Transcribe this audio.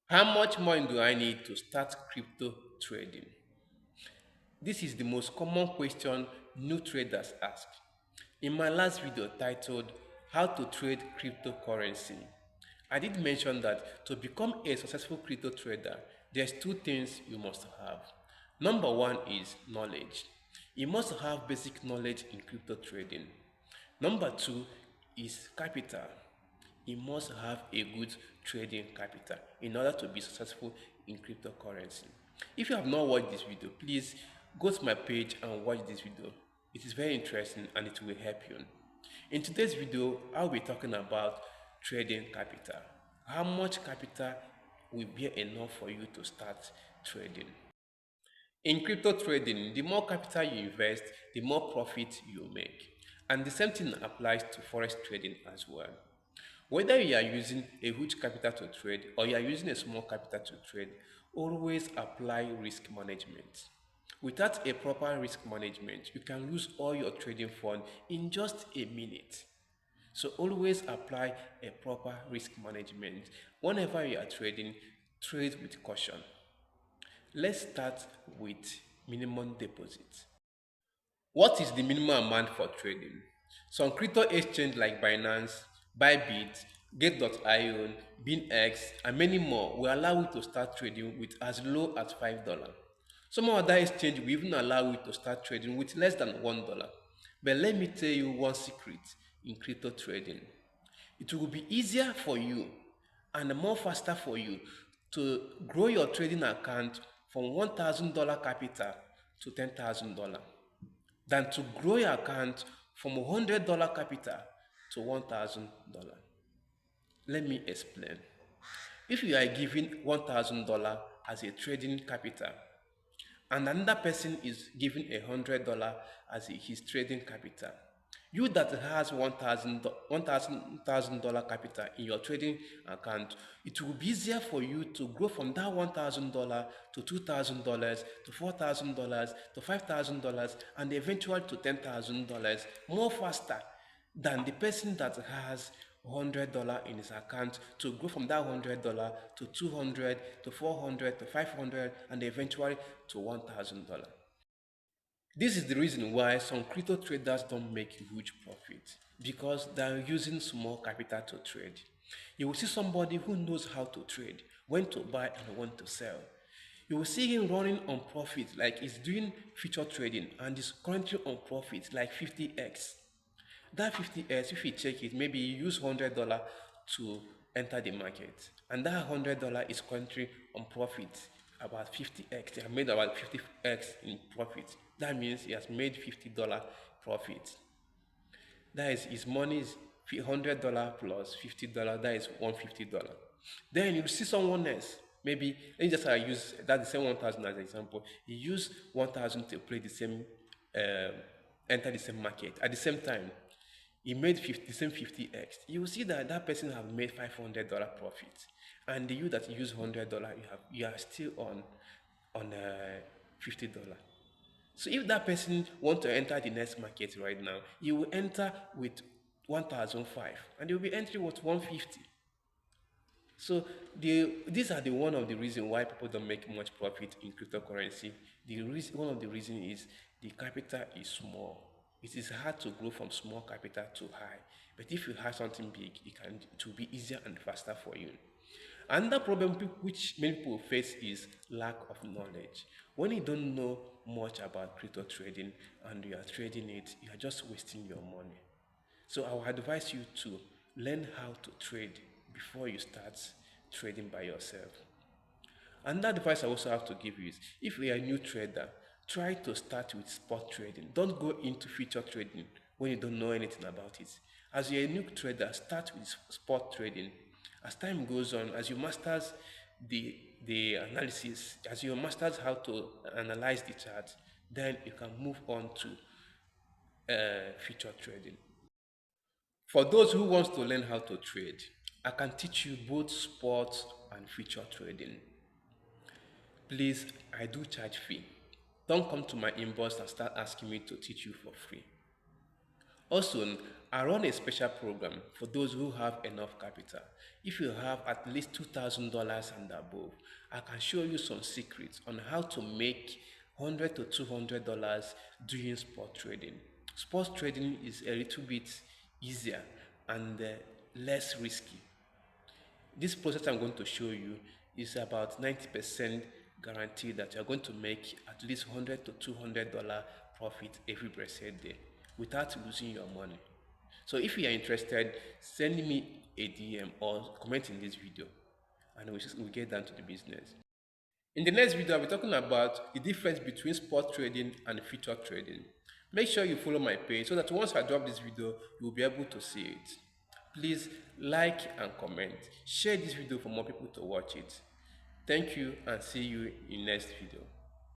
How much money do I need to start crypto trading? This is the most common question new traders ask. In my last video titled How to Trade Cryptocurrency, I did mention that to become a successful crypto trader, there's two things you must have. Number one is knowledge. You must have basic knowledge in crypto trading. Number two is capital. You must have a good trading capital in order to be successful in cryptocurrency. If you have not watched this video, please go to my page and watch this video. It is very interesting and it will help you. In today's video, I'll be talking about trading capital. How much capital will be enough for you to start trading? In crypto trading, the more capital you invest, the more profit you make. And the same thing applies to forex trading as well. Whether you are using a huge capital to trade or you are using a small capital to trade, always apply risk management. Without a proper risk management, you can lose all your trading fund in just a minute. So always apply a proper risk management. Whenever you are trading, trade with caution. Let's start with minimum deposit. What is the minimum amount for trading? Some crypto exchange like Binance, Bybit, Gate.io, BinX, and many more will allow you to start trading with as low as $5. Some other exchange will even allow you to start trading with less than $1. But let me tell you one secret in crypto trading. It will be easier for you and more faster for you to grow your trading account from $1,000 capital to $10,000 than to grow your account from $100 capital to $1,000. Let me explain. If you are giving $1,000 as a trading capital and another person is giving $100 as his trading capital, you that has $1,000 capital in your trading account, it will be easier for you to grow from that $1,000 to $2,000 to $4,000 to $5,000 and eventually to $10,000 more faster than the person that has $100 in his account to go from that $100 to 200 to 400 to 500 and eventually to $1,000. This is the reason why some crypto traders don't make huge profit because they are using small capital to trade. You will see somebody who knows how to trade, when to buy and when to sell. You will see him running on profit like he's doing future trading and is currently on profit like 50x. That 50x, if you check it, maybe you use $100 to enter the market, and that $100 is currently on profit about 50x. They have made about 50x in profit. That means he has made $50 profit. That is, his money is $100 plus $50, that is $150. Then you see someone else, maybe, let me just use that the same 1,000 as an example. He used 1,000 to play the same, enter the same market. At the same time, he made 50, the same 50x. You will see that that person have made $500 profit, and you that use $100, you are still on $50. So if that person want to enter the next market right now, you will enter with 1,005, and you will be entering with 150. So these are the one of the reason why people don't make much profit in cryptocurrency. One of the reason is the capital is small. It is hard to grow from small capital to high. But if you have something big, it will be easier and faster for you. Another problem which many people face is lack of knowledge. When you don't know much about crypto trading and you are trading it, you are just wasting your money. So I would advise you to learn how to trade before you start trading by yourself. Another advice I also have to give you is if you are a new trader, try to start with spot trading. Don't go into future trading when you don't know anything about it. As you're a new trader, start with spot trading. As time goes on, as you masters the analysis, as you masters how to analyze the chart, then you can move on to future trading. For those who wants to learn how to trade, I can teach you both spot and future trading. Please, I do charge fee. Don't come to my inbox and start asking me to teach you for free. Also, I run a special program for those who have enough capital. If you have at least $2,000 and above, I can show you some secrets on how to make $100 to $200 doing spot trading. Spot trading is a little bit easier and less risky. This process I'm going to show you is about 90% guarantee that you're going to make at least $100 to $200 profit every blessed day without losing your money. So if you are interested, send me a DM or comment in this video and we'll get down to the business. In the next video, I'll be talking about the difference between spot trading and future trading. Make sure you follow my page so that once I drop this video, you'll be able to see it. Please like and comment. Share this video for more people to watch it. Thank you and see you in next video.